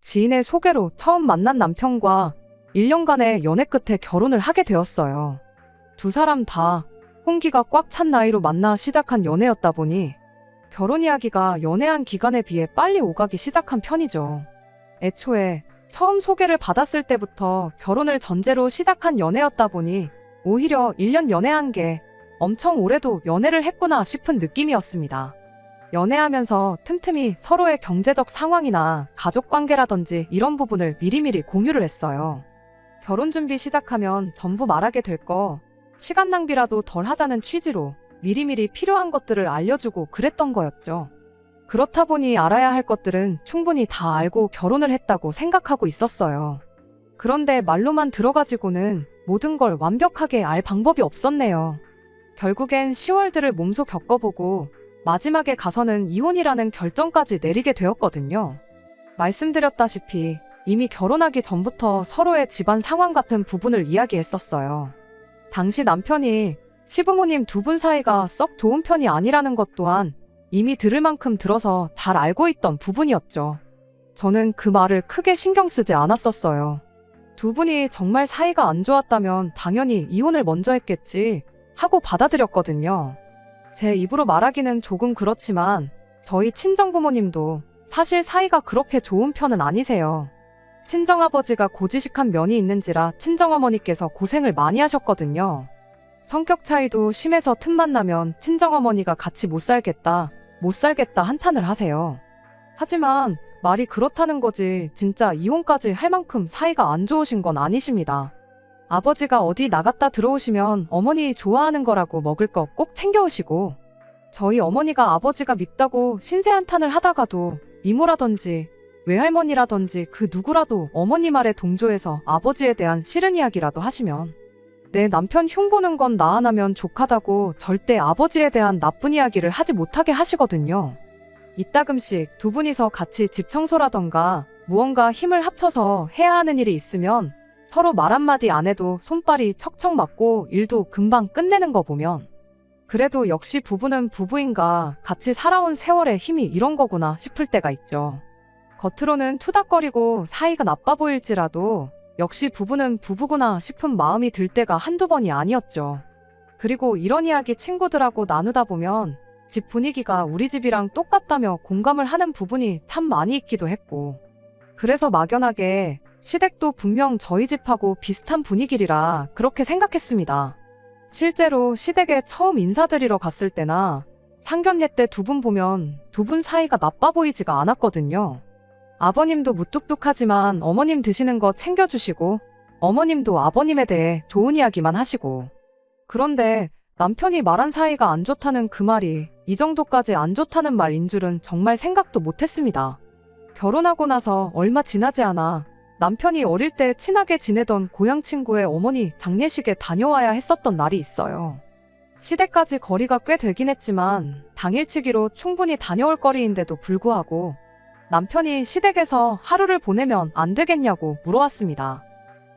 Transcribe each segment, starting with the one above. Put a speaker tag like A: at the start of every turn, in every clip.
A: 지인의 소개로 처음 만난 남편과 1년간의 연애 끝에 결혼을 하게 되었어요. 두 사람 다 홍기가 꽉 찬 나이로 만나 시작한 연애였다 보니 결혼 이야기가 연애한 기간에 비해 빨리 오가기 시작한 편이죠. 애초에 처음 소개를 받았을 때부터 결혼을 전제로 시작한 연애였다 보니 오히려 1년 연애한 게 엄청 오래도 연애를 했구나 싶은 느낌이었습니다. 연애하면서 틈틈이 서로의 경제적 상황이나 가족관계라든지 이런 부분을 미리미리 공유를 했어요. 결혼 준비 시작하면 전부 말하게 될 거, 시간 낭비라도 덜 하자는 취지로 미리미리 필요한 것들을 알려주고 그랬던 거였죠. 그렇다 보니 알아야 할 것들은 충분히 다 알고 결혼을 했다고 생각하고 있었어요. 그런데 말로만 들어가지고는 모든 걸 완벽하게 알 방법이 없었네요. 결국엔 10월들을 몸소 겪어보고 마지막에 가서는 이혼이라는 결정까지 내리게 되었거든요. 말씀드렸다시피 이미 결혼하기 전부터 서로의 집안 상황 같은 부분을 이야기했었어요. 당시 남편이 시부모님 두 분 사이가 썩 좋은 편이 아니라는 것 또한 이미 들을 만큼 들어서 잘 알고 있던 부분이었죠. 저는 그 말을 크게 신경 쓰지 않았었어요. 두 분이 정말 사이가 안 좋았다면 당연히 이혼을 먼저 했겠지 하고 받아들였거든요. 제 입으로 말하기는 조금 그렇지만 저희 친정부모님도 사실 사이가 그렇게 좋은 편은 아니세요. 친정아버지가 고지식한 면이 있는지라 친정어머니께서 고생을 많이 하셨거든요. 성격 차이도 심해서 틈만 나면 친정어머니가 같이 못 살겠다 한탄을 하세요. 하지만 말이 그렇다는 거지 진짜 이혼까지 할 만큼 사이가 안 좋으신 건 아니십니다. 아버지가 어디 나갔다 들어오시면 어머니 좋아하는 거라고 먹을 거 꼭 챙겨오시고, 저희 어머니가 아버지가 밉다고 신세 한탄을 하다가도 이모라든지 외할머니라든지 그 누구라도 어머니 말에 동조해서 아버지에 대한 싫은 이야기라도 하시면 내 남편 흉보는 건 나 하나면 족하다고 절대 아버지에 대한 나쁜 이야기를 하지 못하게 하시거든요. 이따금씩 두 분이서 같이 집 청소라던가 무언가 힘을 합쳐서 해야 하는 일이 있으면 서로 말 한마디 안 해도 손발이 척척 맞고 일도 금방 끝내는 거 보면 그래도 역시 부부는 부부인가, 같이 살아온 세월의 힘이 이런 거구나 싶을 때가 있죠. 겉으로는 투닥거리고 사이가 나빠 보일지라도 역시 부부는 부부구나 싶은 마음이 들 때가 한두 번이 아니었죠. 그리고 이런 이야기 친구들하고 나누다 보면 집 분위기가 우리 집이랑 똑같다며 공감을 하는 부분이 참 많이 있기도 했고, 그래서 막연하게 시댁도 분명 저희 집하고 비슷한 분위기리라 그렇게 생각했습니다. 실제로 시댁에 처음 인사드리러 갔을 때나 상견례 때 두 분 보면 두 분 사이가 나빠 보이지가 않았거든요. 아버님도 무뚝뚝하지만 어머님 드시는 거 챙겨주시고, 어머님도 아버님에 대해 좋은 이야기만 하시고, 그런데 남편이 말한 사이가 안 좋다는 그 말이 이 정도까지 안 좋다는 말인 줄은 정말 생각도 못했습니다. 결혼하고 나서 얼마 지나지 않아 남편이 어릴 때 친하게 지내던 고향 친구의 어머니 장례식에 다녀와야 했었던 날이 있어요. 시댁까지 거리가 꽤 되긴 했지만 당일치기로 충분히 다녀올 거리인데도 불구하고 남편이 시댁에서 하루를 보내면 안 되겠냐고 물어왔습니다.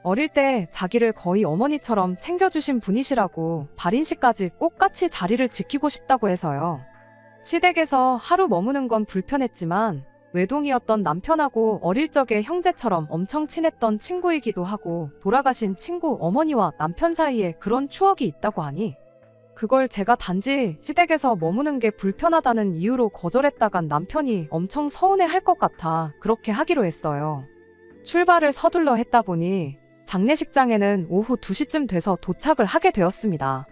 A: 어릴 때 자기를 거의 어머니처럼 챙겨주신 분이시라고 발인식까지 꼭 같이 자리를 지키고 싶다고 해서요. 시댁에서 하루 머무는 건 불편했지만 외동이었던 남편하고 어릴 적에 형제처럼 엄청 친했던 친구이기도 하고 돌아가신 친구 어머니와 남편 사이에 그런 추억이 있다고 하니 그걸 제가 단지 시댁에서 머무는 게 불편하다는 이유로 거절했다간 남편이 엄청 서운해할 것 같아 그렇게 하기로 했어요. 출발을 서둘러 했다 보니 장례식장에는 오후 2시쯤 돼서 도착을 하게 되었습니다.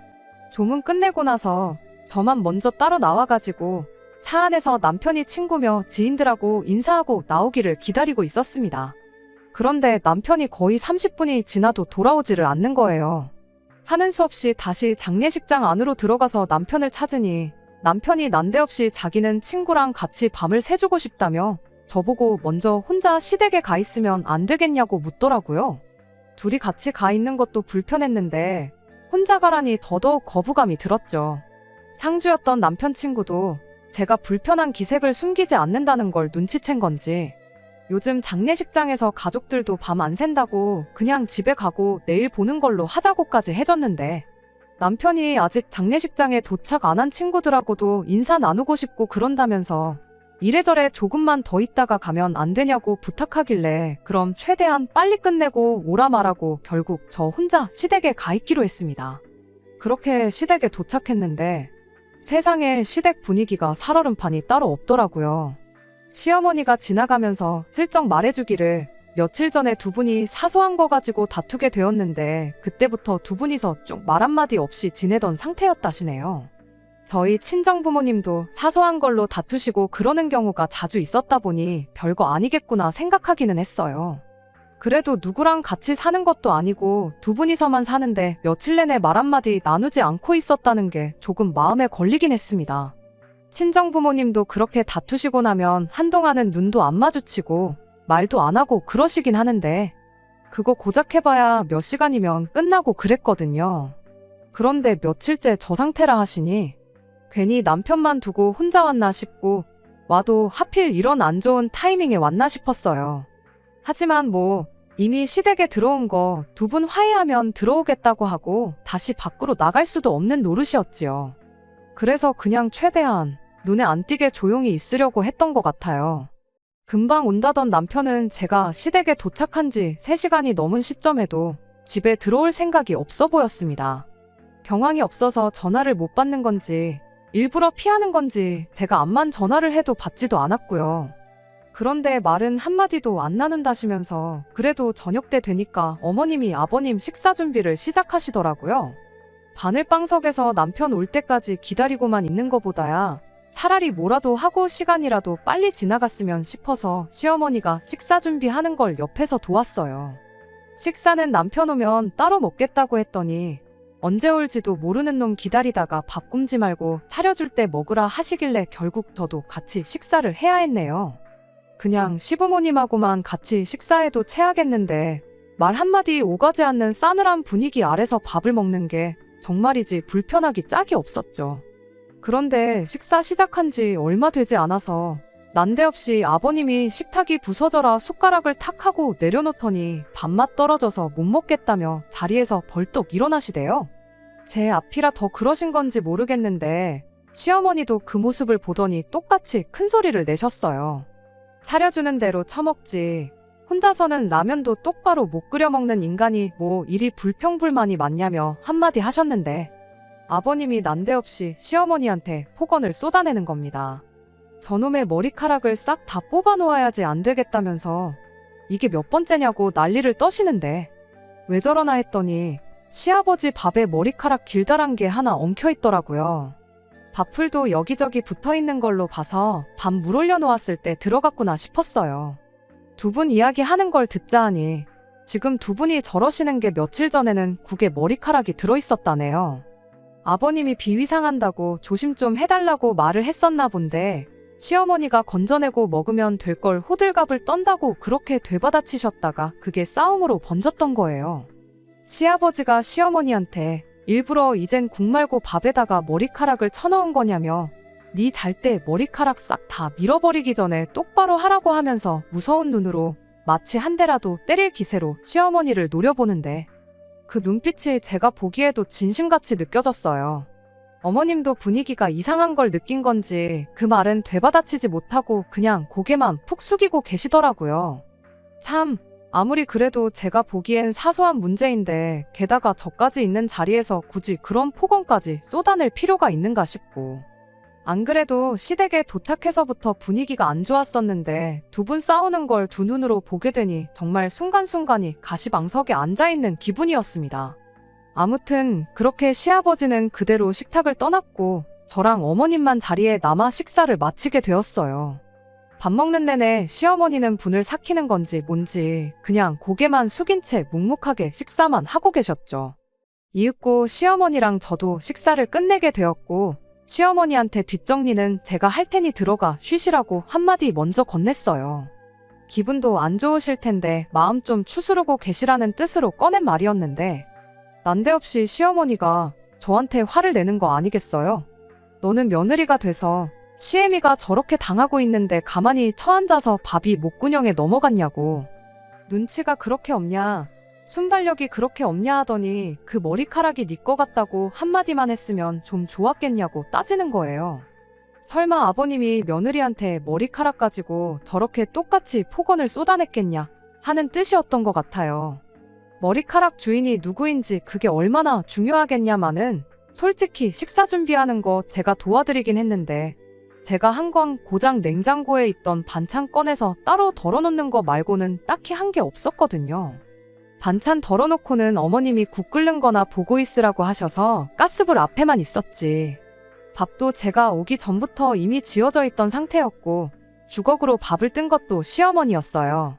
A: 조문 끝내고 나서 저만 먼저 따로 나와가지고 차 안에서 남편이 친구며 지인들하고 인사하고 나오기를 기다리고 있었습니다. 그런데 남편이 거의 30분이 지나도 돌아오지를 않는 거예요. 하는 수 없이 다시 장례식장 안으로 들어가서 남편을 찾으니 남편이 난데없이 자기는 친구랑 같이 밤을 새주고 싶다며 저보고 먼저 혼자 시댁에 가 있으면 안 되겠냐고 묻더라고요. 둘이 같이 가 있는 것도 불편했는데 혼자 가라니 더더욱 거부감이 들었죠. 상주였던 남편 친구도 제가 불편한 기색을 숨기지 않는다는 걸 눈치챈 건지 요즘 장례식장에서 가족들도 밤 안 샌다고 그냥 집에 가고 내일 보는 걸로 하자고까지 해줬는데 남편이 아직 장례식장에 도착 안 한 친구들하고도 인사 나누고 싶고 그런다면서 이래저래 조금만 더 있다가 가면 안 되냐고 부탁하길래 그럼 최대한 빨리 끝내고 오라 말하고 결국 저 혼자 시댁에 가 있기로 했습니다. 그렇게 시댁에 도착했는데 세상에 시댁 분위기가 살얼음판이 따로 없더라고요. 시어머니가 지나가면서 슬쩍 말해주기를 며칠 전에 두 분이 사소한 거 가지고 다투게 되었는데 그때부터 두 분이서 쭉 말 한마디 없이 지내던 상태였다시네요. 저희 친정부모님도 사소한 걸로 다투시고 그러는 경우가 자주 있었다 보니 별거 아니겠구나 생각하기는 했어요. 그래도 누구랑 같이 사는 것도 아니고 두 분이서만 사는데 며칠 내내 말 한마디 나누지 않고 있었다는 게 조금 마음에 걸리긴 했습니다. 친정부모님도 그렇게 다투시고 나면 한동안은 눈도 안 마주치고 말도 안 하고 그러시긴 하는데 그거 고작 해봐야 몇 시간이면 끝나고 그랬거든요. 그런데 며칠째 저 상태라 하시니 괜히 남편만 두고 혼자 왔나 싶고 와도 하필 이런 안 좋은 타이밍에 왔나 싶었어요. 하지만 뭐 이미 시댁에 들어온 거 두 분 화해하면 들어오겠다고 하고 다시 밖으로 나갈 수도 없는 노릇이었지요. 그래서 그냥 최대한 눈에 안 띄게 조용히 있으려고 했던 것 같아요. 금방 온다던 남편은 제가 시댁에 도착한 지 3시간이 넘은 시점에도 집에 들어올 생각이 없어 보였습니다. 경황이 없어서 전화를 못 받는 건지 일부러 피하는 건지 제가 암만 전화를 해도 받지도 않았고요. 그런데 말은 한마디도 안 나눈다시면서 그래도 저녁 때 되니까 어머님이 아버님 식사 준비를 시작하시더라고요. 바늘방석에서 남편 올 때까지 기다리고만 있는 것보다야 차라리 뭐라도 하고 시간이라도 빨리 지나갔으면 싶어서 시어머니가 식사 준비하는 걸 옆에서 도왔어요. 식사는 남편 오면 따로 먹겠다고 했더니 언제 올지도 모르는 놈 기다리다가 밥 굶지 말고 차려줄 때 먹으라 하시길래 결국 저도 같이 식사를 해야 했네요. 그냥 시부모님하고만 같이 식사해도 체하겠는데 말 한마디 오가지 않는 싸늘한 분위기 아래서 밥을 먹는 게 정말이지 불편하기 짝이 없었죠. 그런데 식사 시작한 지 얼마 되지 않아서 난데없이 아버님이 식탁이 부서져라 숟가락을 탁 하고 내려놓더니 밥맛 떨어져서 못 먹겠다며 자리에서 벌떡 일어나시대요. 제 앞이라 더 그러신 건지 모르겠는데 시어머니도 그 모습을 보더니 똑같이 큰 소리를 내셨어요. 차려주는 대로 처먹지. 혼자서는 라면도 똑바로 못 끓여 먹는 인간이 뭐 이리 불평불만이 많냐며 한마디 하셨는데 아버님이 난데없이 시어머니한테 폭언을 쏟아내는 겁니다. 저놈의 머리카락을 싹 다 뽑아 놓아야지 안 되겠다면서 이게 몇 번째냐고 난리를 떠시는데 왜 저러나 했더니 시아버지 밥에 머리카락 길다란 게 하나 엉켜 있더라고요. 밥풀도 여기저기 붙어 있는 걸로 봐서 밥 물 올려 놓았을 때 들어갔구나 싶었어요. 두 분 이야기하는 걸 듣자 하니 지금 두 분이 저러시는 게 며칠 전에는 국에 머리카락이 들어 있었다네요. 아버님이 비위 상한다고 조심 좀 해달라고 말을 했었나 본데 시어머니가 건져내고 먹으면 될 걸 호들갑을 떤다고 그렇게 되받아치셨다가 그게 싸움으로 번졌던 거예요. 시아버지가 시어머니한테 일부러 이젠 국 말고 밥에다가 머리카락을 쳐넣은 거냐며 네 잘 때 머리카락 싹 다 밀어버리기 전에 똑바로 하라고 하면서 무서운 눈으로 마치 한 대라도 때릴 기세로 시어머니를 노려보는데 그 눈빛이 제가 보기에도 진심같이 느껴졌어요. 어머님도 분위기가 이상한 걸 느낀 건지 그 말은 되받아치지 못하고 그냥 고개만 푹 숙이고 계시더라고요. 참, 아무리 그래도 제가 보기엔 사소한 문제인데 게다가 저까지 있는 자리에서 굳이 그런 폭언까지 쏟아낼 필요가 있는가 싶고 안 그래도 시댁에 도착해서부터 분위기가 안 좋았었는데 두 분 싸우는 걸 두 눈으로 보게 되니 정말 순간순간이 가시방석에 앉아있는 기분이었습니다. 아무튼 그렇게 시아버지는 그대로 식탁을 떠났고 저랑 어머님만 자리에 남아 식사를 마치게 되었어요. 밥 먹는 내내 시어머니는 분을 삭히는 건지 뭔지 그냥 고개만 숙인 채 묵묵하게 식사만 하고 계셨죠. 이윽고 시어머니랑 저도 식사를 끝내게 되었고 시어머니한테 뒷정리는 제가 할 테니 들어가 쉬시라고 한마디 먼저 건넸어요. 기분도 안 좋으실 텐데 마음 좀 추스르고 계시라는 뜻으로 꺼낸 말이었는데 난데없이 시어머니가 저한테 화를 내는 거 아니겠어요? 너는 며느리가 돼서 시애미가 저렇게 당하고 있는데 가만히 처앉아서 밥이 목구멍에 넘어갔냐고. 눈치가 그렇게 없냐? 순발력이 그렇게 없냐 하더니 그 머리카락이 네 거 같다고 한마디만 했으면 좀 좋았겠냐고 따지는 거예요. 설마 아버님이 며느리한테 머리카락 가지고 저렇게 똑같이 폭언을 쏟아냈겠냐 하는 뜻이었던 것 같아요. 머리카락 주인이 누구인지 그게 얼마나 중요하겠냐마는 솔직히 식사 준비하는 거 제가 도와드리긴 했는데 제가 한 건 고장 냉장고에 있던 반찬 꺼내서 따로 덜어놓는 거 말고는 딱히 한 게 없었거든요. 반찬 덜어놓고는 어머님이 국 끓는 거나 보고 있으라고 하셔서 가스불 앞에만 있었지. 밥도 제가 오기 전부터 이미 지어져 있던 상태였고 주걱으로 밥을 뜬 것도 시어머니였어요.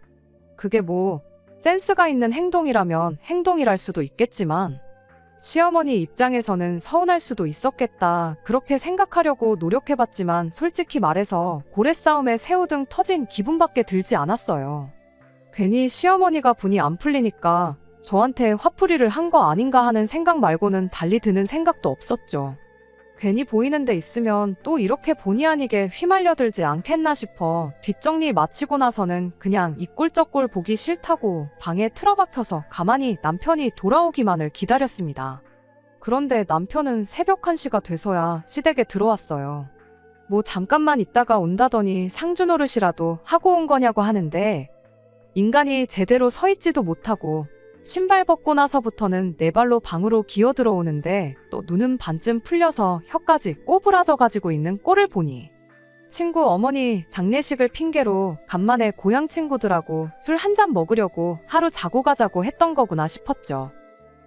A: 그게 뭐 센스가 있는 행동이라면 행동이랄 수도 있겠지만 시어머니 입장에서는 서운할 수도 있었겠다 그렇게 생각하려고 노력해봤지만 솔직히 말해서 고래싸움에 새우등 터진 기분밖에 들지 않았어요. 괜히 시어머니가 분이 안 풀리니까 저한테 화풀이를 한 거 아닌가 하는 생각 말고는 달리 드는 생각도 없었죠. 괜히 보이는 데 있으면 또 이렇게 본의 아니게 휘말려들지 않겠나 싶어 뒷정리 마치고 나서는 그냥 이 꼴 저 꼴 보기 싫다고 방에 틀어박혀서 가만히 남편이 돌아오기만을 기다렸습니다. 그런데 남편은 새벽 1시가 돼서야 시댁에 들어왔어요. 뭐 잠깐만 있다가 온다더니 상주 노릇이라도 하고 온 거냐고 하는데 인간이 제대로 서 있지도 못하고 신발 벗고 나서부터는 네 발로 방으로 기어 들어오는데 또 눈은 반쯤 풀려서 혀까지 꼬부라져 가지고 있는 꼴을 보니 친구 어머니 장례식을 핑계로 간만에 고향 친구들하고 술 한 잔 먹으려고 하루 자고 가자고 했던 거구나 싶었죠.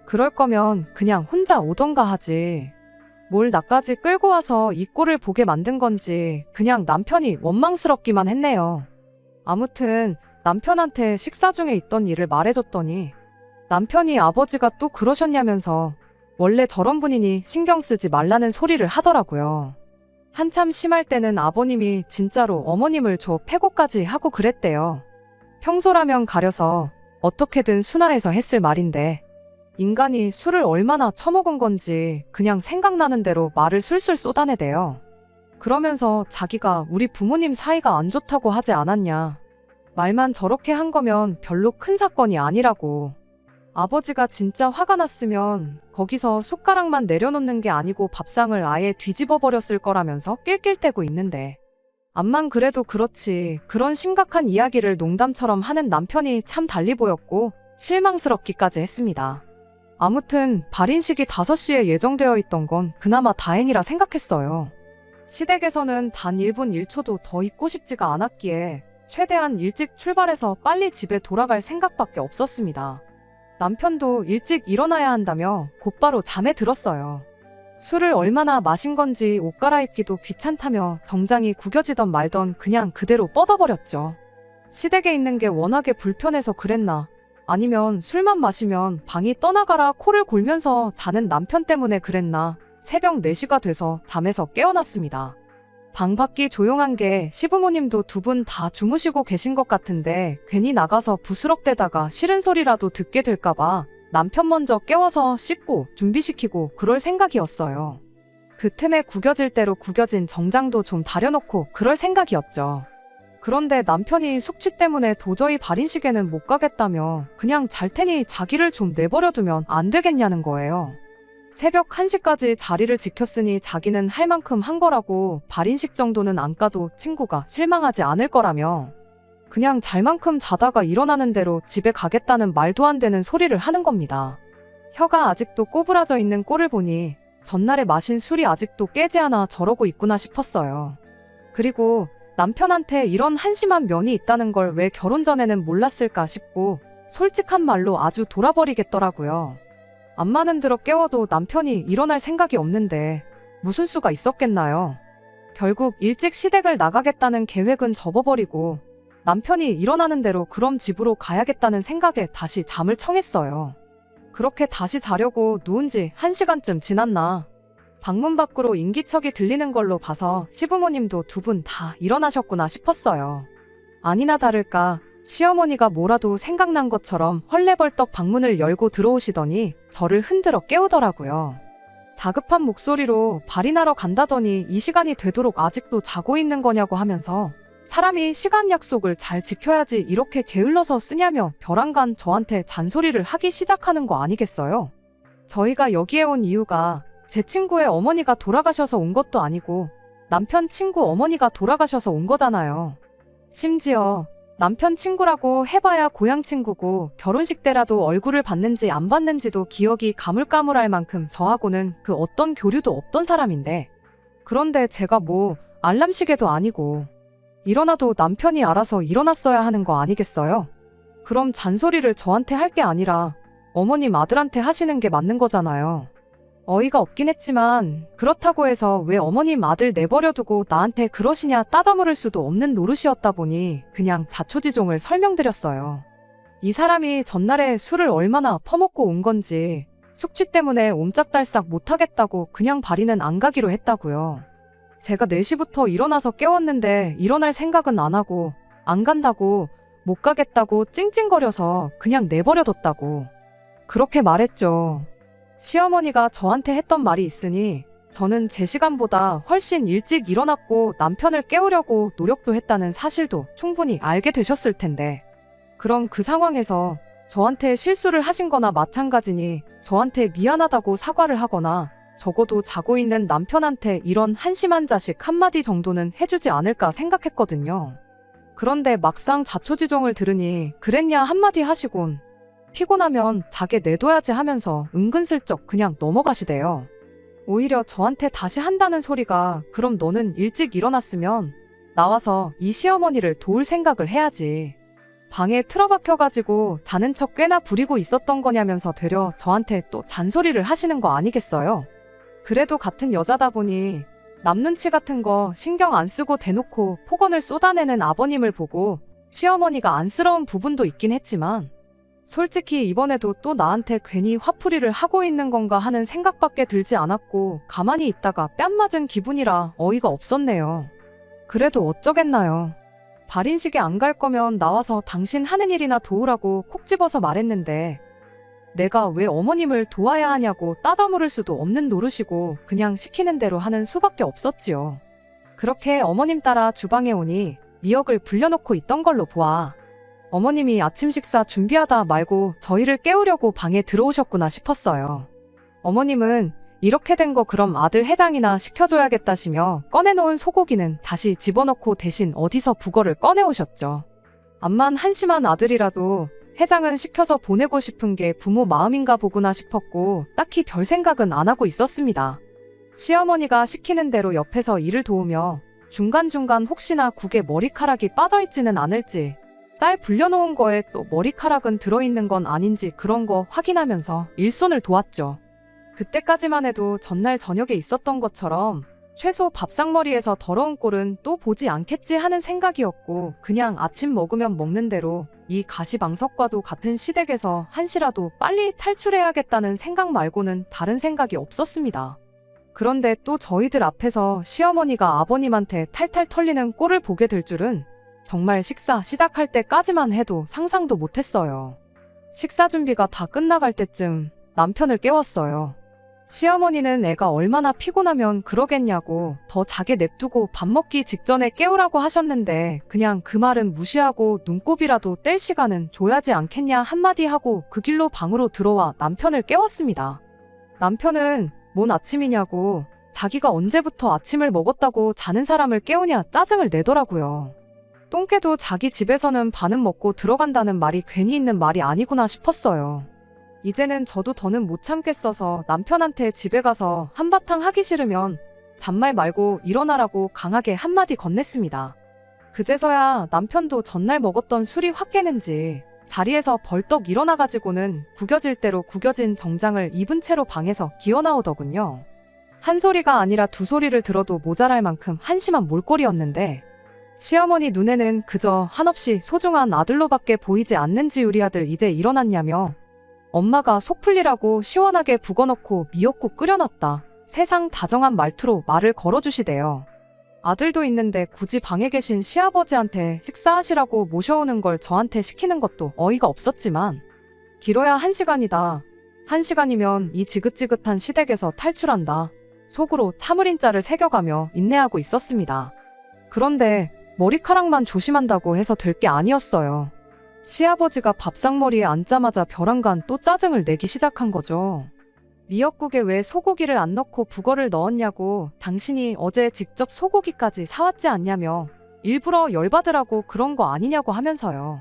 A: 그럴 거면 그냥 혼자 오던가 하지. 뭘 나까지 끌고 와서 이 꼴을 보게 만든 건지 그냥 남편이 원망스럽기만 했네요. 아무튼 남편한테 식사 중에 있던 일을 말해줬더니 남편이 아버지가 또 그러셨냐면서 원래 저런 분이니 신경 쓰지 말라는 소리를 하더라고요. 한참 심할 때는 아버님이 진짜로 어머님을 줘 패고까지 하고 그랬대요. 평소라면 가려서 어떻게든 순화해서 했을 말인데 인간이 술을 얼마나 처먹은 건지 그냥 생각나는 대로 말을 술술 쏟아내대요. 그러면서 자기가 우리 부모님 사이가 안 좋다고 하지 않았냐. 말만 저렇게 한 거면 별로 큰 사건이 아니라고. 아버지가 진짜 화가 났으면 거기서 숟가락만 내려놓는 게 아니고 밥상을 아예 뒤집어 버렸을 거라면서 낄낄대고 있는데 암만 그래도 그렇지 그런 심각한 이야기를 농담처럼 하는 남편이 참 달리 보였고 실망스럽기까지 했습니다. 아무튼 발인식이 5시에 예정되어 있던 건 그나마 다행이라 생각했어요. 시댁에서는 단 1분 1초도 더 있고 싶지가 않았기에 최대한 일찍 출발해서 빨리 집에 돌아갈 생각밖에 없었습니다. 남편도 일찍 일어나야 한다며 곧바로 잠에 들었어요. 술을 얼마나 마신 건지 옷 갈아입기도 귀찮다며 정장이 구겨지던 말던 그냥 그대로 뻗어버렸죠. 시댁에 있는 게 워낙에 불편해서 그랬나 아니면 술만 마시면 방이 떠나가라 코를 골면서 자는 남편 때문에 그랬나 새벽 4시가 돼서 잠에서 깨어났습니다. 방 밖이 조용한 게 시부모님도 2분 다 주무시고 계신 것 같은데 괜히 나가서 부스럭대다가 싫은 소리라도 듣게 될까봐 남편 먼저 깨워서 씻고 준비시키고 그럴 생각이었어요. 그 틈에 구겨질 대로 구겨진 정장도 좀 다려놓고 그럴 생각이었죠. 그런데 남편이 숙취 때문에 도저히 발인식에는 못 가겠다며 그냥 잘 테니 자기를 좀 내버려두면 안 되겠냐는 거예요. 새벽 1시까지 자리를 지켰으니 자기는 할 만큼 한 거라고 발인식 정도는 안 가도 친구가 실망하지 않을 거라며 그냥 잘 만큼 자다가 일어나는 대로 집에 가겠다는 말도 안 되는 소리를 하는 겁니다. 혀가 아직도 꼬부라져 있는 꼴을 보니 전날에 마신 술이 아직도 깨지 않아 저러고 있구나 싶었어요. 그리고 남편한테 이런 한심한 면이 있다는 걸 왜 결혼 전에는 몰랐을까 싶고 솔직한 말로 아주 돌아버리겠더라고요. 암만은 들어 깨워도 남편이 일어날 생각이 없는데 무슨 수가 있었겠나요? 결국 일찍 시댁을 나가겠다는 계획은 접어버리고 남편이 일어나는 대로 그럼 집으로 가야겠다는 생각에 다시 잠을 청했어요. 그렇게 다시 자려고 누운 지 1시간쯤 지났나. 방문 밖으로 인기척이 들리는 걸로 봐서 시부모님도 2분 다 일어나셨구나 싶었어요. 아니나 다를까 시어머니가 뭐라도 생각난 것처럼 헐레벌떡 방문을 열고 들어오시더니 저를 흔들어 깨우더라고요. 다급한 목소리로 발인하러 간다더니 이 시간이 되도록 아직도 자고 있는 거냐고 하면서 사람이 시간 약속을 잘 지켜야지 이렇게 게을러서 쓰냐며 벼랑간 저한테 잔소리를 하기 시작하는 거 아니겠어요? 저희가 여기에 온 이유가 제 친구의 어머니가 돌아가셔서 온 것도 아니고 남편 친구 어머니가 돌아가셔서 온 거잖아요. 심지어 남편 친구라고 해봐야 고향 친구고 결혼식 때라도 얼굴을 봤는지 안 봤는지도 기억이 가물가물할 만큼 저하고는 그 어떤 교류도 없던 사람인데, 그런데 제가 뭐 알람시계도 아니고 일어나도 남편이 알아서 일어났어야 하는 거 아니겠어요? 그럼 잔소리를 저한테 할 게 아니라 어머님 아들한테 하시는 게 맞는 거잖아요. 어이가 없긴 했지만 그렇다고 해서 왜 어머님 아들 내버려두고 나한테 그러시냐 따져물을 수도 없는 노릇이었다 보니 그냥 자초지종을 설명드렸어요. 이 사람이 전날에 술을 얼마나 퍼먹고 온 건지 숙취 때문에 옴짝달싹 못하겠다고 그냥 발이는 안 가기로 했다고요. 제가 4시부터 일어나서 깨웠는데 일어날 생각은 안 하고 안 간다고 못 가겠다고 찡찡거려서 그냥 내버려뒀다고 그렇게 말했죠. 시어머니가 저한테 했던 말이 있으니 저는 제 시간보다 훨씬 일찍 일어났고 남편을 깨우려고 노력도 했다는 사실도 충분히 알게 되셨을 텐데, 그럼 그 상황에서 저한테 실수를 하신 거나 마찬가지니 저한테 미안하다고 사과를 하거나 적어도 자고 있는 남편한테 이런 한심한 자식 한마디 정도는 해주지 않을까 생각했거든요. 그런데 막상 자초지종을 들으니 그랬냐 한마디 하시곤 피곤하면 자게 내둬야지 하면서 은근슬쩍 그냥 넘어가시대요. 오히려 저한테 다시 한다는 소리가 그럼 너는 일찍 일어났으면 나와서 이 시어머니를 도울 생각을 해야지. 방에 틀어박혀가지고 자는 척 꽤나 부리고 있었던 거냐면서 되려 저한테 또 잔소리를 하시는 거 아니겠어요? 그래도 같은 여자다 보니 남 눈치 같은 거 신경 안 쓰고 대놓고 폭언을 쏟아내는 아버님을 보고 시어머니가 안쓰러운 부분도 있긴 했지만 솔직히 이번에도 또 나한테 괜히 화풀이를 하고 있는 건가 하는 생각밖에 들지 않았고 가만히 있다가 뺨 맞은 기분이라 어이가 없었네요. 그래도 어쩌겠나요. 발인식에 안 갈 거면 나와서 당신 하는 일이나 도우라고 콕 집어서 말했는데 내가 왜 어머님을 도와야 하냐고 따져물을 수도 없는 노릇이고 그냥 시키는 대로 하는 수밖에 없었지요. 그렇게 어머님 따라 주방에 오니 미역을 불려놓고 있던 걸로 보아 어머님이 아침 식사 준비하다 말고 저희를 깨우려고 방에 들어오셨구나 싶었어요. 어머님은 이렇게 된 거 그럼 아들 해장이나 시켜줘야겠다시며 꺼내놓은 소고기는 다시 집어넣고 대신 어디서 북어를 꺼내오셨죠. 암만 한심한 아들이라도 해장은 시켜서 보내고 싶은 게 부모 마음인가 보구나 싶었고 딱히 별 생각은 안 하고 있었습니다. 시어머니가 시키는 대로 옆에서 일을 도우며 중간중간 혹시나 국에 머리카락이 빠져있지는 않을지 쌀 불려놓은 거에 또 머리카락은 들어있는 건 아닌지 그런 거 확인하면서 일손을 도왔죠. 그때까지만 해도 전날 저녁에 있었던 것처럼 최소 밥상머리에서 더러운 꼴은 또 보지 않겠지 하는 생각이었고 그냥 아침 먹으면 먹는 대로 이 가시방석과도 같은 시댁에서 한시라도 빨리 탈출해야겠다는 생각 말고는 다른 생각이 없었습니다. 그런데 또 저희들 앞에서 시어머니가 아버님한테 탈탈 털리는 꼴을 보게 될 줄은 정말 식사 시작할 때까지만 해도 상상도 못했어요. 식사 준비가 다 끝나갈 때쯤 남편을 깨웠어요. 시어머니는 애가 얼마나 피곤하면 그러겠냐고 더 자게 냅두고 밥 먹기 직전에 깨우라고 하셨는데 그냥 그 말은 무시하고 눈곱이라도 뗄 시간은 줘야지 않겠냐 한마디 하고 그 길로 방으로 들어와 남편을 깨웠습니다. 남편은 뭔 아침이냐고 자기가 언제부터 아침을 먹었다고 자는 사람을 깨우냐 짜증을 내더라고요. 똥개도 자기 집에서는 반은 먹고 들어간다는 말이 괜히 있는 말이 아니구나 싶었어요. 이제는 저도 더는 못 참겠어서 남편한테 집에 가서 한바탕 하기 싫으면 잔말 말고 일어나라고 강하게 한마디 건넸습니다. 그제서야 남편도 전날 먹었던 술이 확 깨는지 자리에서 벌떡 일어나가지고는 구겨질 대로 구겨진 정장을 입은 채로 방에서 기어나오더군요. 한 소리가 아니라 두 소리를 들어도 모자랄 만큼 한심한 몰골이었는데 시어머니 눈에는 그저 한없이 소중한 아들로밖에 보이지 않는지 우리 아들 이제 일어났냐며 엄마가 속 풀리라고 시원하게 북어넣고 미역국 끓여놨다. 세상 다정한 말투로 말을 걸어주시대요. 아들도 있는데 굳이 방에 계신 시아버지한테 식사하시라고 모셔오는 걸 저한테 시키는 것도 어이가 없었지만 길어야 1시간이다. 1시간이면 이 지긋지긋한 시댁에서 탈출한다. 속으로 참을인자를 새겨가며 인내하고 있었습니다. 그런데 머리카락만 조심한다고 해서 될 게 아니었어요. 시아버지가 밥상머리에 앉자마자 벼랑간 또 짜증을 내기 시작한 거죠. 미역국에 왜 소고기를 안 넣고 북어를 넣었냐고, 당신이 어제 직접 소고기까지 사왔지 않냐며 일부러 열받으라고 그런 거 아니냐고 하면서요.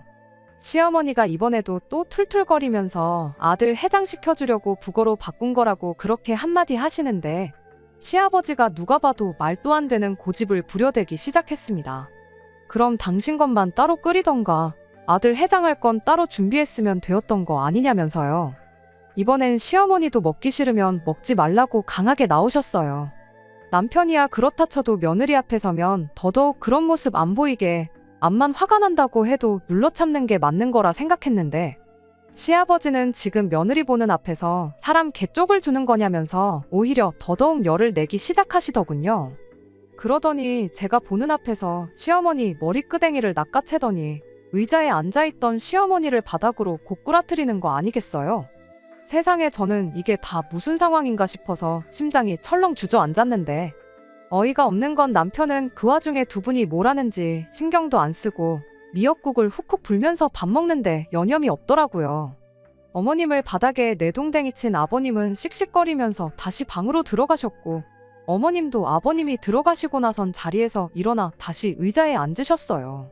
A: 시어머니가 이번에도 또 툴툴거리면서 아들 해장시켜주려고 북어로 바꾼 거라고 그렇게 한마디 하시는데, 시아버지가 누가 봐도 말도 안 되는 고집을 부려대기 시작했습니다. 그럼 당신 것만 따로 끓이던가 아들 해장할 건 따로 준비했으면 되었던 거 아니냐면서요. 이번엔 시어머니도 먹기 싫으면 먹지 말라고 강하게 나오셨어요. 남편이야 그렇다 쳐도 며느리 앞에 서면 더더욱 그런 모습 안 보이게, 암만 화가 난다고 해도 눌러 참는 게 맞는 거라 생각했는데, 시아버지는 지금 며느리 보는 앞에서 사람 개쪽을 주는 거냐면서 오히려 더더욱 열을 내기 시작하시더군요. 그러더니 제가 보는 앞에서 시어머니 머리끄댕이를 낚아채더니 의자에 앉아있던 시어머니를 바닥으로 고꾸라뜨리는 거 아니겠어요? 세상에, 저는 이게 다 무슨 상황인가 싶어서 심장이 철렁 주저앉았는데, 어이가 없는 건 남편은 그 와중에 두 분이 뭘 하는지 신경도 안 쓰고 미역국을 훅훅 불면서 밥 먹는데 여념이 없더라고요. 어머님을 바닥에 내동댕이 친 아버님은 씩씩거리면서 다시 방으로 들어가셨고, 어머님도 아버님이 들어가시고 나선 자리에서 일어나 다시 의자에 앉으셨어요.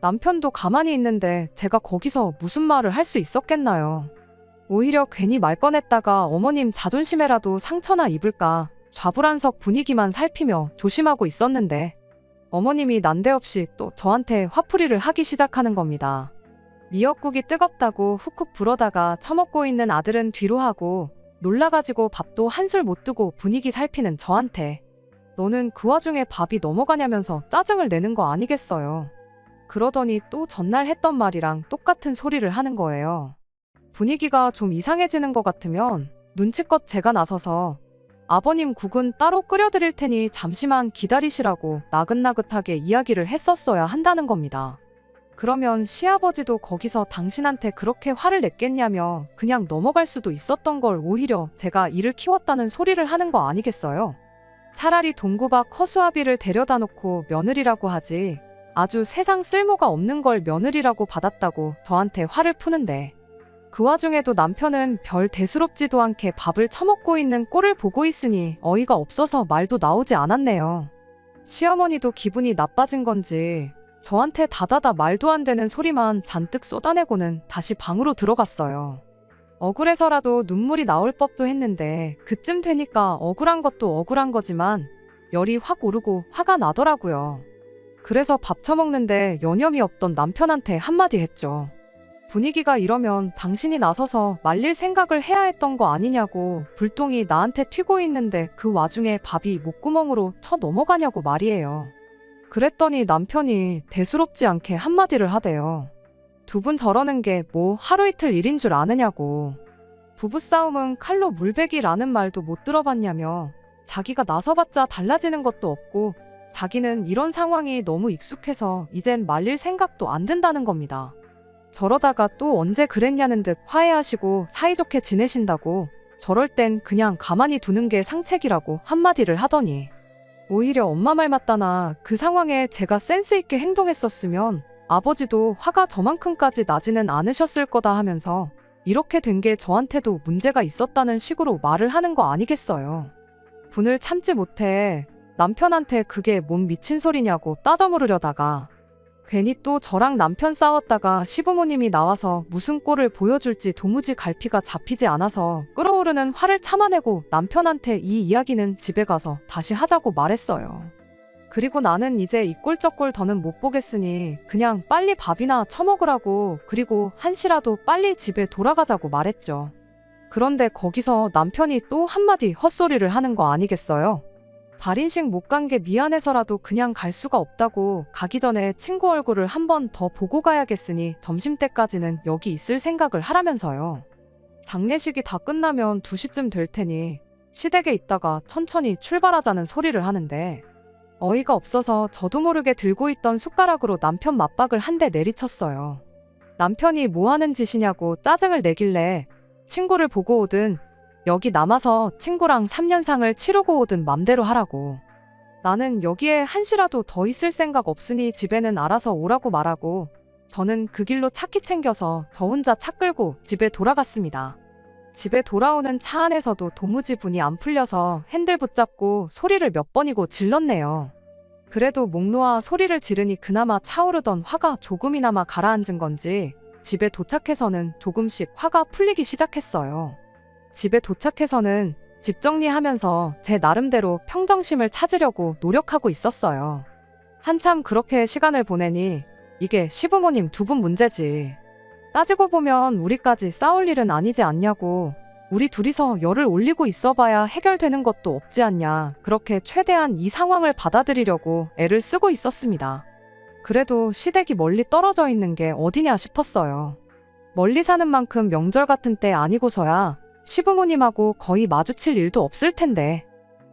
A: 남편도 가만히 있는데 제가 거기서 무슨 말을 할 수 있었겠나요? 오히려 괜히 말 꺼냈다가 어머님 자존심에라도 상처나 입을까 좌불안석 분위기만 살피며 조심하고 있었는데, 어머님이 난데없이 또 저한테 화풀이를 하기 시작하는 겁니다. 미역국이 뜨겁다고 훅훅 불어다가 처먹고 있는 아들은 뒤로 하고, 놀라가지고 밥도 한술 못 두고 분위기 살피는 저한테 너는 그 와중에 밥이 넘어가냐면서 짜증을 내는 거 아니겠어요. 그러더니 또 전날 했던 말이랑 똑같은 소리를 하는 거예요. 분위기가 좀 이상해지는 것 같으면 눈치껏 제가 나서서 아버님 국은 따로 끓여드릴 테니 잠시만 기다리시라고 나긋나긋하게 이야기를 했었어야 한다는 겁니다. 그러면 시아버지도 거기서 당신한테 그렇게 화를 냈겠냐며 그냥 넘어갈 수도 있었던 걸 오히려 제가 이를 키웠다는 소리를 하는 거 아니겠어요? 차라리 동구박 허수아비를 데려다 놓고 며느리라고 하지, 아주 세상 쓸모가 없는 걸 며느리라고 받았다고 저한테 화를 푸는데, 그 와중에도 남편은 별 대수롭지도 않게 밥을 처먹고 있는 꼴을 보고 있으니 어이가 없어서 말도 나오지 않았네요. 시어머니도 기분이 나빠진 건지 저한테 다다다 말도 안 되는 소리만 잔뜩 쏟아내고는 다시 방으로 들어갔어요. 억울해서라도 눈물이 나올 법도 했는데 그쯤 되니까 억울한 것도 억울한 거지만 열이 확 오르고 화가 나더라고요. 그래서 밥 처먹는데 여념이 없던 남편한테 한마디 했죠. 분위기가 이러면 당신이 나서서 말릴 생각을 해야 했던 거 아니냐고, 불똥이 나한테 튀고 있는데 그 와중에 밥이 목구멍으로 쳐 넘어가냐고 말이에요. 그랬더니 남편이 대수롭지 않게 한마디를 하대요. 두 분 저러는 게 뭐 하루 이틀 일인 줄 아느냐고. 부부싸움은 칼로 물베기라는 말도 못 들어봤냐며, 자기가 나서봤자 달라지는 것도 없고 자기는 이런 상황이 너무 익숙해서 이젠 말릴 생각도 안 든다는 겁니다. 저러다가 또 언제 그랬냐는 듯 화해하시고 사이좋게 지내신다고, 저럴 땐 그냥 가만히 두는 게 상책이라고 한마디를 하더니, 오히려 엄마 말 맞다나 그 상황에 제가 센스 있게 행동했었으면 아버지도 화가 저만큼까지 나지는 않으셨을 거다 하면서 이렇게 된 게 저한테도 문제가 있었다는 식으로 말을 하는 거 아니겠어요. 분을 참지 못해 남편한테 그게 뭔 미친 소리냐고 따져 물으려다가 괜히 또 저랑 남편 싸웠다가 시부모님이 나와서 무슨 꼴을 보여줄지 도무지 갈피가 잡히지 않아서 끓어오르는 화를 참아내고 남편한테 이 이야기는 집에 가서 다시 하자고 말했어요. 그리고 나는 이제 이 꼴 저 꼴 더는 못 보겠으니 그냥 빨리 밥이나 처먹으라고, 그리고 한시라도 빨리 집에 돌아가자고 말했죠. 그런데 거기서 남편이 또 한마디 헛소리를 하는 거 아니겠어요? 발인식 못 간 게 미안해서라도 그냥 갈 수가 없다고, 가기 전에 친구 얼굴을 한 번 더 보고 가야겠으니 점심때까지는 여기 있을 생각을 하라면서요. 장례식이 다 끝나면 2시쯤 될 테니 시댁에 있다가 천천히 출발하자는 소리를 하는데, 어이가 없어서 저도 모르게 들고 있던 숟가락으로 남편 맞박을 한 대 내리쳤어요. 남편이 뭐 하는 짓이냐고 짜증을 내길래 친구를 보고 오든 여기 남아서 친구랑 3년상을 치르고 오든 맘대로 하라고. 나는 여기에 한시라도 더 있을 생각 없으니 집에는 알아서 오라고 말하고, 저는 그 길로 차키 챙겨서 저 혼자 차 끌고 집에 돌아갔습니다. 집에 돌아오는 차 안에서도 도무지 분이 안 풀려서 핸들 붙잡고 소리를 몇 번이고 질렀네요. 그래도 목 놓아 소리를 지르니 그나마 차오르던 화가 조금이나마 가라앉은 건지 집에 도착해서는 조금씩 화가 풀리기 시작했어요. 집에 도착해서는 집 정리하면서 제 나름대로 평정심을 찾으려고 노력하고 있었어요. 한참 그렇게 시간을 보내니 이게 시부모님 두 분 문제지. 따지고 보면 우리까지 싸울 일은 아니지 않냐고. 우리 둘이서 열을 올리고 있어봐야 해결되는 것도 없지 않냐. 그렇게 최대한 이 상황을 받아들이려고 애를 쓰고 있었습니다. 그래도 시댁이 멀리 떨어져 있는 게 어디냐 싶었어요. 멀리 사는 만큼 명절 같은 때 아니고서야 시부모님하고 거의 마주칠 일도 없을 텐데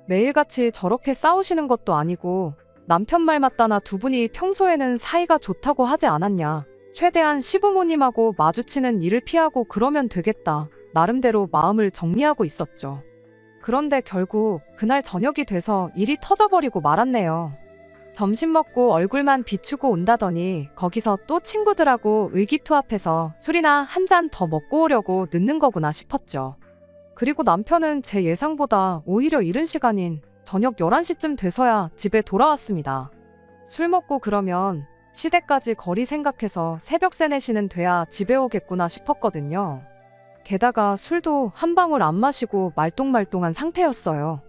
A: 매일같이 저렇게 싸우시는 것도 아니고 남편 말 맞다나 두 분이 평소에는 사이가 좋다고 하지 않았냐. 최대한 시부모님하고 마주치는 일을 피하고 그러면 되겠다. 나름대로 마음을 정리하고 있었죠. 그런데 결국 그날 저녁이 돼서 일이 터져버리고 말았네요. 점심 먹고 얼굴만 비추고 온다더니 거기서 또 친구들하고 의기투합해서 술이나 한 잔 더 먹고 오려고 늦는 거구나 싶었죠. 그리고 남편은 제 예상보다 오히려 이른 시간인 저녁 11시쯤 돼서야 집에 돌아왔습니다. 술 먹고 그러면 시댁까지 거리 생각해서 새벽 3, 4시는 돼야 집에 오겠구나 싶었거든요. 게다가 술도 한 방울 안 마시고 말똥말똥한 상태였어요.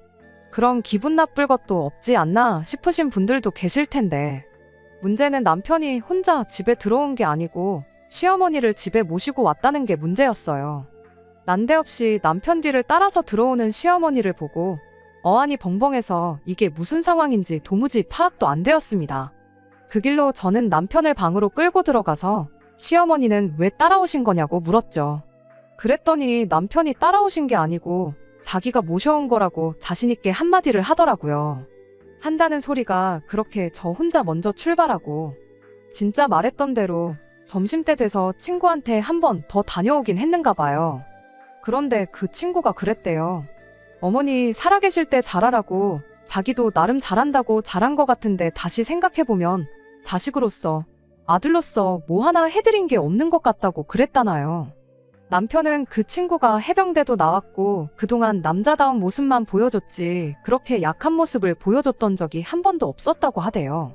A: 그럼 기분 나쁠 것도 없지 않나 싶으신 분들도 계실 텐데 문제는 남편이 혼자 집에 들어온 게 아니고 시어머니를 집에 모시고 왔다는 게 문제였어요. 난데없이 남편 뒤를 따라서 들어오는 시어머니를 보고 어안이 벙벙해서 이게 무슨 상황인지 도무지 파악도 안 되었습니다. 그 길로 저는 남편을 방으로 끌고 들어가서 시어머니는 왜 따라오신 거냐고 물었죠. 그랬더니 남편이 따라오신 게 아니고 자기가 모셔온 거라고 자신있게 한마디를 하더라고요. 한다는 소리가 그렇게 저 혼자 먼저 출발하고 진짜 말했던 대로 점심때 돼서 친구한테 한 번 더 다녀오긴 했는가 봐요. 그런데 그 친구가 그랬대요. 어머니 살아계실 때 잘하라고 자기도 나름 잘한다고 잘한 것 같은데 다시 생각해보면 자식으로서 아들로서 뭐 하나 해드린 게 없는 것 같다고 그랬다나요. 남편은 그 친구가 해병대도 나왔고 그동안 남자다운 모습만 보여줬지 그렇게 약한 모습을 보여줬던 적이 한 번도 없었다고 하대요.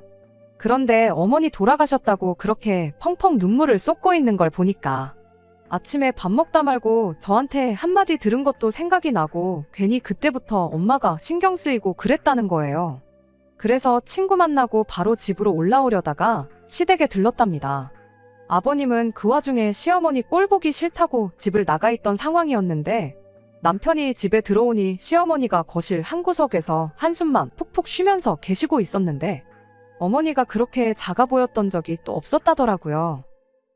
A: 그런데 어머니 돌아가셨다고 그렇게 펑펑 눈물을 쏟고 있는 걸 보니까 아침에 밥 먹다 말고 저한테 한마디 들은 것도 생각이 나고 괜히 그때부터 엄마가 신경 쓰이고 그랬다는 거예요. 그래서 친구 만나고 바로 집으로 올라오려다가 시댁에 들렀답니다. 아버님은 그 와중에 시어머니 꼴 보기 싫다고 집을 나가 있던 상황이었는데 남편이 집에 들어오니 시어머니가 거실 한 구석에서 한숨만 푹푹 쉬면서 계시고 있었는데 어머니가 그렇게 작아 보였던 적이 또 없었다더라고요.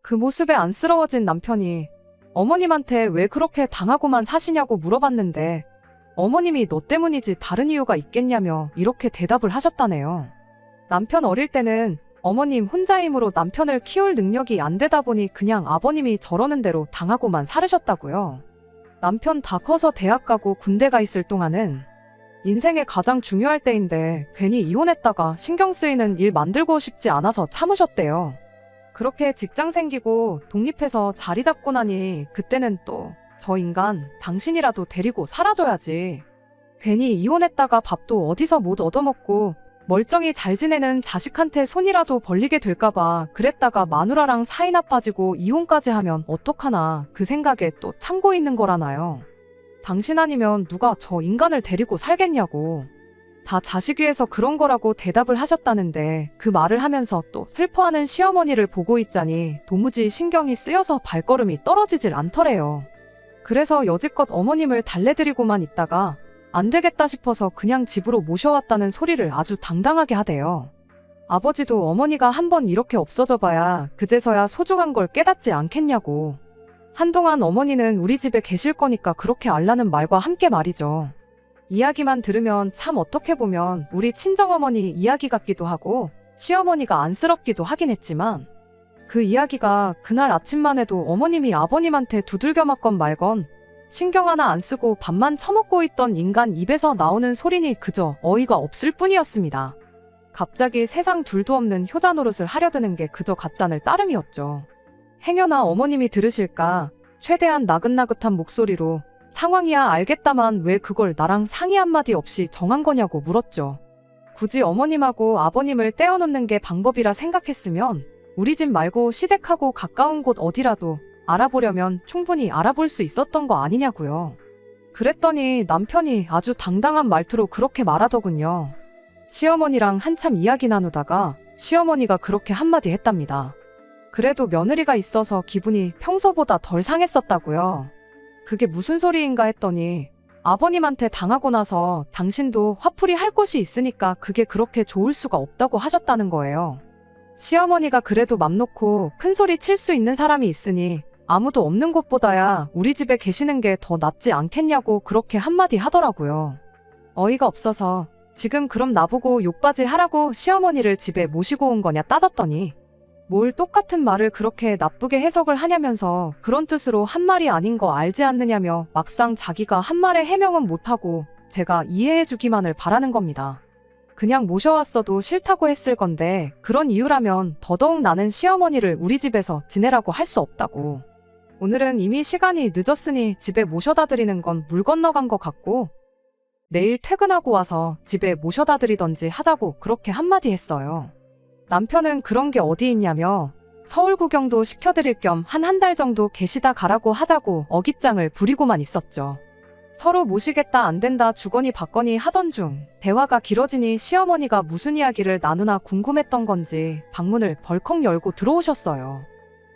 A: 그 모습에 안쓰러워진 남편이 어머님한테 왜 그렇게 당하고만 사시냐고 물어봤는데 어머님이 너 때문이지 다른 이유가 있겠냐며 이렇게 대답을 하셨다네요. 남편 어릴 때는 어머님 혼자 힘으로 남편을 키울 능력이 안 되다 보니 그냥 아버님이 저러는 대로 당하고만 살으셨다고요. 남편 다 커서 대학 가고 군대 가 있을 동안은 인생의 가장 중요할 때인데 괜히 이혼했다가 신경 쓰이는 일 만들고 싶지 않아서 참으셨대요. 그렇게 직장 생기고 독립해서 자리 잡고 나니 그때는 또 저 인간 당신이라도 데리고 살아줘야지. 괜히 이혼했다가 밥도 어디서 못 얻어먹고 멀쩡히 잘 지내는 자식한테 손이라도 벌리게 될까봐 그랬다가 마누라랑 사이 나빠지고 이혼까지 하면 어떡하나 그 생각에 또 참고 있는 거라나요. 당신 아니면 누가 저 인간을 데리고 살겠냐고. 다 자식 위해서 그런 거라고 대답을 하셨다는데 그 말을 하면서 또 슬퍼하는 시어머니를 보고 있자니 도무지 신경이 쓰여서 발걸음이 떨어지질 않더래요. 그래서 여지껏 어머님을 달래드리고만 있다가 안 되겠다 싶어서 그냥 집으로 모셔왔다는 소리를 아주 당당하게 하대요. 아버지도 어머니가 한번 이렇게 없어져 봐야 그제서야 소중한 걸 깨닫지 않겠냐고. 한동안 어머니는 우리 집에 계실 거니까 그렇게 알라는 말과 함께 말이죠. 이야기만 들으면 참 어떻게 보면 우리 친정어머니 이야기 같기도 하고 시어머니가 안쓰럽기도 하긴 했지만 그 이야기가 그날 아침만 해도 어머님이 아버님한테 두들겨 맞건 말건 신경 하나 안 쓰고 밥만 처먹고 있던 인간 입에서 나오는 소리니 그저 어이가 없을 뿐이었습니다. 갑자기 세상 둘도 없는 효자 노릇을 하려드는 게 그저 가짜늘 따름이었죠. 행여나 어머님이 들으실까 최대한 나긋나긋한 목소리로 상황이야 알겠다만 왜 그걸 나랑 상의 한마디 없이 정한 거냐고 물었죠. 굳이 어머님하고 아버님을 떼어놓는 게 방법이라 생각했으면 우리 집 말고 시댁하고 가까운 곳 어디라도 알아보려면 충분히 알아볼 수 있었던 거 아니냐고요. 그랬더니 남편이 아주 당당한 말투로 그렇게 말하더군요. 시어머니랑 한참 이야기 나누다가 시어머니가 그렇게 한마디 했답니다. 그래도 며느리가 있어서 기분이 평소보다 덜 상했었다고요. 그게 무슨 소리인가 했더니 아버님한테 당하고 나서 당신도 화풀이 할 곳이 있으니까 그게 그렇게 좋을 수가 없다고 하셨다는 거예요. 시어머니가 그래도 맘 놓고 큰 소리 칠 수 있는 사람이 있으니 아무도 없는 곳보다야 우리 집에 계시는 게 더 낫지 않겠냐고 그렇게 한마디 하더라고요. 어이가 없어서 지금 그럼 나보고 욕바지 하라고 시어머니를 집에 모시고 온 거냐 따졌더니 뭘 똑같은 말을 그렇게 나쁘게 해석을 하냐면서 그런 뜻으로 한 말이 아닌 거 알지 않느냐며 막상 자기가 한 말에 해명은 못하고 제가 이해해주기만을 바라는 겁니다. 그냥 모셔왔어도 싫다고 했을 건데 그런 이유라면 더더욱 나는 시어머니를 우리 집에서 지내라고 할 수 없다고. 오늘은 이미 시간이 늦었으니 집에 모셔다 드리는 건 물 건너간 것 같고 내일 퇴근하고 와서 집에 모셔다 드리던지 하자고 그렇게 한마디 했어요. 남편은 그런 게 어디 있냐며 서울 구경도 시켜드릴 겸 한 달 정도 계시다 가라고 하자고 어깃장을 부리고만 있었죠. 서로 모시겠다 안 된다 주거니 받거니 하던 중 대화가 길어지니 시어머니가 무슨 이야기를 나누나 궁금했던 건지 방문을 벌컥 열고 들어오셨어요.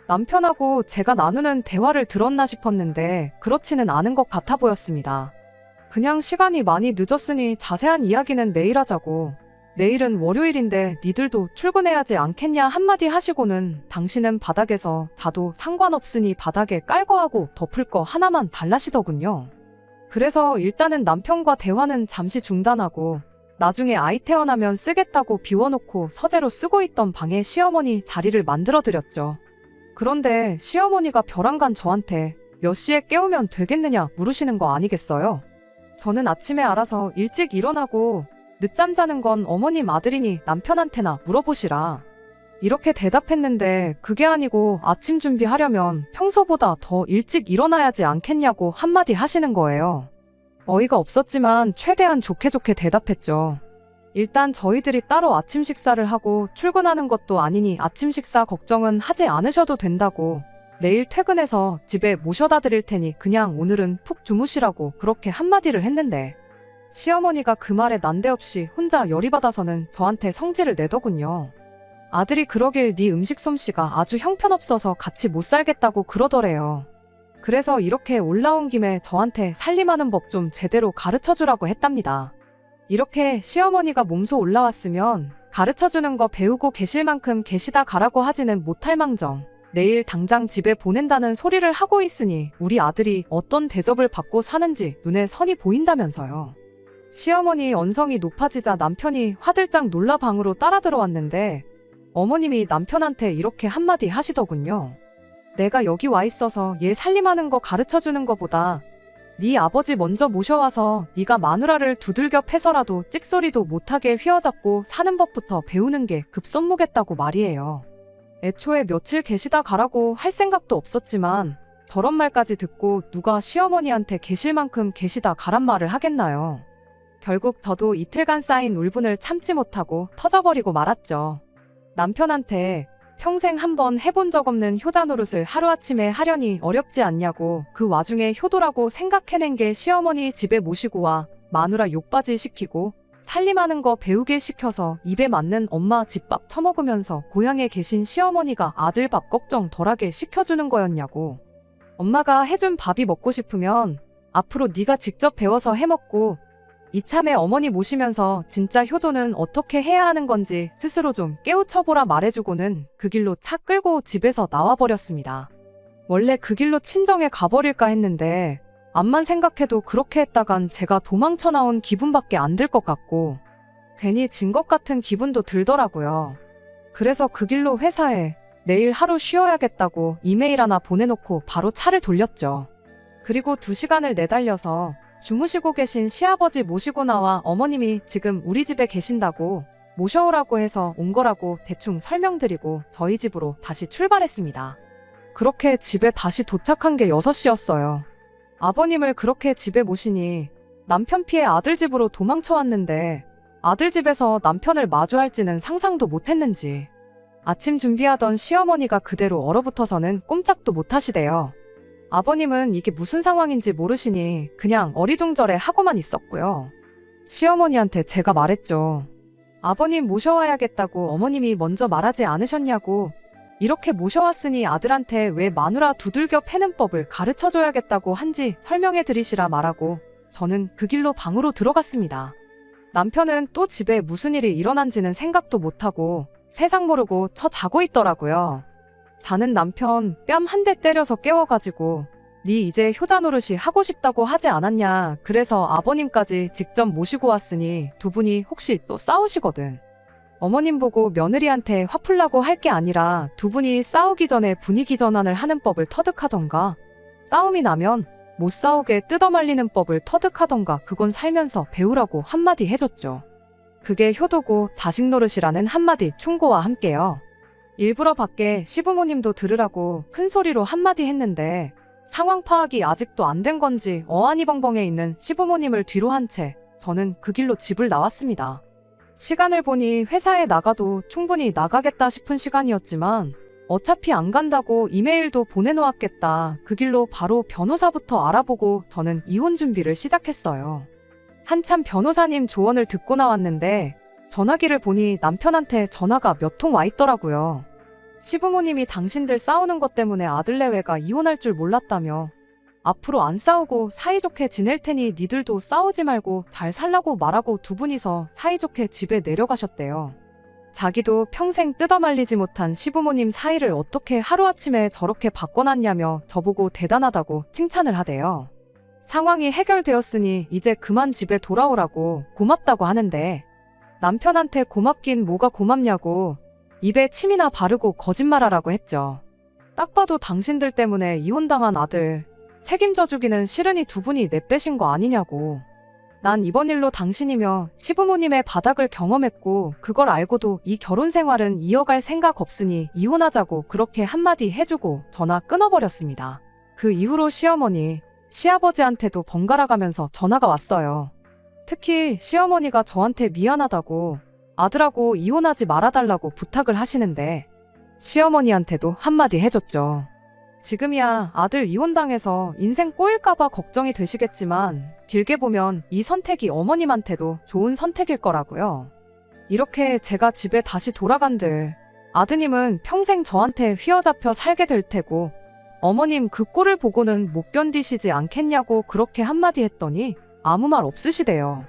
A: 남편하고 제가 나누는 대화를 들었나 싶었는데 그렇지는 않은 것 같아 보였습니다. 그냥 시간이 많이 늦었으니 자세한 이야기는 내일 하자고. 내일은 월요일인데 니들도 출근해야지 않겠냐 한마디 하시고는 당신은 바닥에서 자도 상관없으니 바닥에 깔 거하고 덮을 거 하나만 달라시더군요. 그래서 일단은 남편과 대화는 잠시 중단하고 나중에 아이 태어나면 쓰겠다고 비워놓고 서재로 쓰고 있던 방에 시어머니 자리를 만들어드렸죠. 그런데 시어머니가 벼랑간 저한테 몇 시에 깨우면 되겠느냐 물으시는 거 아니겠어요? 저는 아침에 알아서 일찍 일어나고 늦잠 자는 건 어머님 아들이니 남편한테나 물어보시라. 이렇게 대답했는데 그게 아니고 아침 준비하려면 평소보다 더 일찍 일어나야지 않겠냐고 한마디 하시는 거예요. 어이가 없었지만 최대한 좋게 대답했죠. 일단 저희들이 따로 아침 식사를 하고 출근하는 것도 아니니 아침 식사 걱정은 하지 않으셔도 된다고. 내일 퇴근해서 집에 모셔다 드릴 테니 그냥 오늘은 푹 주무시라고 그렇게 한마디를 했는데 시어머니가 그 말에 난데없이 혼자 열이 받아서는 저한테 성질을 내더군요. 아들이 그러길 네 음식 솜씨가 아주 형편없어서 같이 못 살겠다고 그러더래요. 그래서 이렇게 올라온 김에 저한테 살림하는 법 좀 제대로 가르쳐주라고 했답니다. 이렇게 시어머니가 몸소 올라왔으면 가르쳐주는 거 배우고 계실 만큼 계시다 가라고 하지는 못할 망정 내일 당장 집에 보낸다는 소리를 하고 있으니 우리 아들이 어떤 대접을 받고 사는지 눈에 선이 보인다면서요. 시어머니 언성이 높아지자 남편이 화들짝 놀라 방으로 따라 들어왔는데 어머님이 남편한테 이렇게 한마디 하시더군요. 내가 여기 와 있어서 얘 살림하는 거 가르쳐주는 거보다 네 아버지 먼저 모셔와서 네가 마누라를 두들겨 패서라도 찍소리도 못하게 휘어잡고 사는 법부터 배우는 게 급선무겠다고 말이에요. 애초에 며칠 계시다 가라고 할 생각도 없었지만 저런 말까지 듣고 누가 시어머니한테 계실 만큼 계시다 가란 말을 하겠나요. 결국 저도 이틀간 쌓인 울분을 참지 못하고 터져버리고 말았죠. 남편한테 평생 한번 해본 적 없는 효자 노릇을 하루아침에 하려니 어렵지 않냐고 그 와중에 효도라고 생각해낸 게 시어머니 집에 모시고 와 마누라 욕바지 시키고 살림하는 거 배우게 시켜서 입에 맞는 엄마 집밥 처먹으면서 고향에 계신 시어머니가 아들 밥 걱정 덜하게 시켜주는 거였냐고. 엄마가 해준 밥이 먹고 싶으면 앞으로 네가 직접 배워서 해먹고 이참에 어머니 모시면서 진짜 효도는 어떻게 해야 하는 건지 스스로 좀 깨우쳐보라 말해주고는 그 길로 차 끌고 집에서 나와버렸습니다. 원래 그 길로 친정에 가버릴까 했는데 암만 생각해도 그렇게 했다간 제가 도망쳐 나온 기분밖에 안 들 것 같고 괜히 진 것 같은 기분도 들더라고요. 그래서 그 길로 회사에 내일 하루 쉬어야겠다고 이메일 하나 보내놓고 바로 차를 돌렸죠. 그리고 2시간을 내달려서 주무시고 계신 시아버지 모시고 나와 어머님이 지금 우리 집에 계신다고 모셔오라고 해서 온 거라고 대충 설명드리고 저희 집으로 다시 출발했습니다. 그렇게 집에 다시 도착한 게 6시였어요. 아버님을 그렇게 집에 모시니 남편 피해 아들 집으로 도망쳐 왔는데 아들 집에서 남편을 마주할지는 상상도 못했는지 아침 준비하던 시어머니가 그대로 얼어붙어서는 꼼짝도 못하시대요. 아버님은 이게 무슨 상황인지 모르시니 그냥 어리둥절해 하고만 있었고요. 시어머니한테 제가 말했죠. 아버님 모셔와야겠다고 어머님이 먼저 말하지 않으셨냐고. 이렇게 모셔왔으니 아들한테 왜 마누라 두들겨 패는 법을 가르쳐줘야겠다고 한지 설명해 드리시라 말하고 저는 그 길로 방으로 들어갔습니다. 남편은 또 집에 무슨 일이 일어난지는 생각도 못하고 세상 모르고 자고 있더라고요. 자는 남편 뺨 한 대 때려서 깨워가지고 네 이제 효자 노릇이 하고 싶다고 하지 않았냐. 그래서 아버님까지 직접 모시고 왔으니 두 분이 혹시 또 싸우시거든. 어머님 보고 며느리한테 화풀라고 할 게 아니라 두 분이 싸우기 전에 분위기 전환을 하는 법을 터득하던가 싸움이 나면 못 싸우게 뜯어말리는 법을 터득하던가 그건 살면서 배우라고 한마디 해줬죠. 그게 효도고 자식 노릇이라는 한마디 충고와 함께요. 일부러 밖에 시부모님도 들으라고 큰 소리로 한마디 했는데 상황 파악이 아직도 안 된 건지 어안이 벙벙해 있는 시부모님을 뒤로 한 채 저는 그 길로 집을 나왔습니다. 시간을 보니 회사에 나가도 충분히 나가겠다 싶은 시간이었지만 어차피 안 간다고 이메일도 보내놓았겠다. 그 길로 바로 변호사부터 알아보고 저는 이혼 준비를 시작했어요. 한참 변호사님 조언을 듣고 나왔는데 전화기를 보니 남편한테 전화가 몇 통 와 있더라고요. 시부모님이 당신들 싸우는 것 때문에 아들내외가 이혼할 줄 몰랐다며 앞으로 안 싸우고 사이좋게 지낼 테니 니들도 싸우지 말고 잘 살라고 말하고 두 분이서 사이좋게 집에 내려가셨대요. 자기도 평생 뜯어말리지 못한 시부모님 사이를 어떻게 하루아침에 저렇게 바꿔놨냐며 저보고 대단하다고 칭찬을 하대요. 상황이 해결되었으니 이제 그만 집에 돌아오라고 고맙다고 하는데 남편한테 고맙긴 뭐가 고맙냐고 입에 침이나 바르고 거짓말하라고 했죠. 딱 봐도 당신들 때문에 이혼당한 아들 책임져 주기는 싫으니 두 분이 내빼신 거 아니냐고. 난 이번 일로 당신이며 시부모님의 바닥을 경험했고 그걸 알고도 이 결혼 생활은 이어갈 생각 없으니 이혼하자고 그렇게 한마디 해주고 전화 끊어버렸습니다. 그 이후로 시어머니, 시아버지한테도 번갈아 가면서 전화가 왔어요. 특히 시어머니가 저한테 미안하다고 아들하고 이혼하지 말아달라고 부탁을 하시는데 시어머니한테도 한마디 해줬죠. 지금이야 아들 이혼당해서 인생 꼬일까봐 걱정이 되시겠지만 길게 보면 이 선택이 어머님한테도 좋은 선택일 거라고요. 이렇게 제가 집에 다시 돌아간들 아드님은 평생 저한테 휘어잡혀 살게 될 테고 어머님 그 꼴을 보고는 못 견디시지 않겠냐고 그렇게 한마디 했더니 아무 말 없으시대요.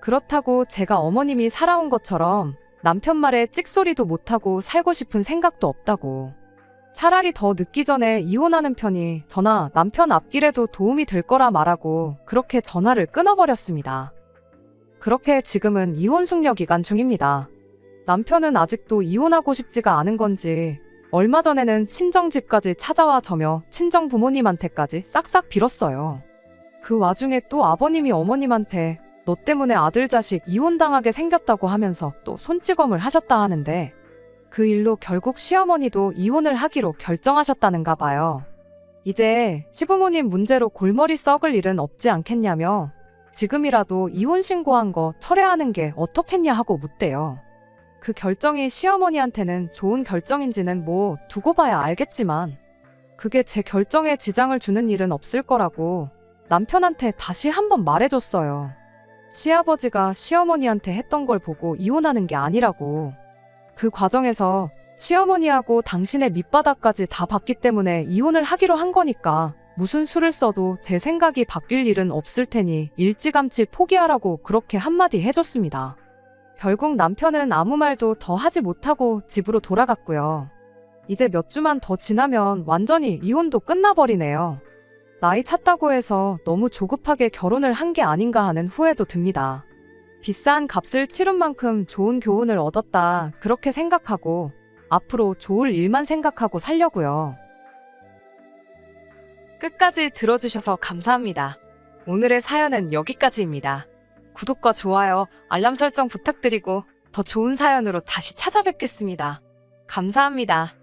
A: 그렇다고 제가 어머님이 살아온 것처럼 남편 말에 찍소리도 못하고 살고 싶은 생각도 없다고. 차라리 더 늦기 전에 이혼하는 편이 저나 남편 앞길에도 도움이 될 거라 말하고 그렇게 전화를 끊어버렸습니다. 그렇게 지금은 이혼 숙려 기간 중입니다. 남편은 아직도 이혼하고 싶지가 않은 건지 얼마 전에는 친정집까지 찾아와 저며 친정 부모님한테까지 싹싹 빌었어요. 그 와중에 또 아버님이 어머님한테 너 때문에 아들 자식 이혼당하게 생겼다고 하면서 또 손찌검을 하셨다 하는데 그 일로 결국 시어머니도 이혼을 하기로 결정하셨다는가 봐요. 이제 시부모님 문제로 골머리 썩을 일은 없지 않겠냐며 지금이라도 이혼 신고한 거 철회하는 게 어떻겠냐 하고 묻대요. 그 결정이 시어머니한테는 좋은 결정인지는 뭐 두고 봐야 알겠지만 그게 제 결정에 지장을 주는 일은 없을 거라고 남편한테 다시 한번 말해줬어요. 시아버지가 시어머니한테 했던 걸 보고 이혼하는 게 아니라고. 그 과정에서 시어머니하고 당신의 밑바닥까지 다 봤기 때문에 이혼을 하기로 한 거니까 무슨 수를 써도 제 생각이 바뀔 일은 없을 테니 일찌감치 포기하라고 그렇게 한마디 해줬습니다. 결국 남편은 아무 말도 더 하지 못하고 집으로 돌아갔고요. 이제 몇 주만 더 지나면 완전히 이혼도 끝나버리네요. 나이 찼다고 해서 너무 조급하게 결혼을 한 게 아닌가 하는 후회도 듭니다. 비싼 값을 치른 만큼 좋은 교훈을 얻었다 그렇게 생각하고 앞으로 좋을 일만 생각하고 살려고요. 끝까지 들어주셔서 감사합니다. 오늘의 사연은 여기까지입니다. 구독과 좋아요, 알람 설정 부탁드리고 더 좋은 사연으로 다시 찾아뵙겠습니다. 감사합니다.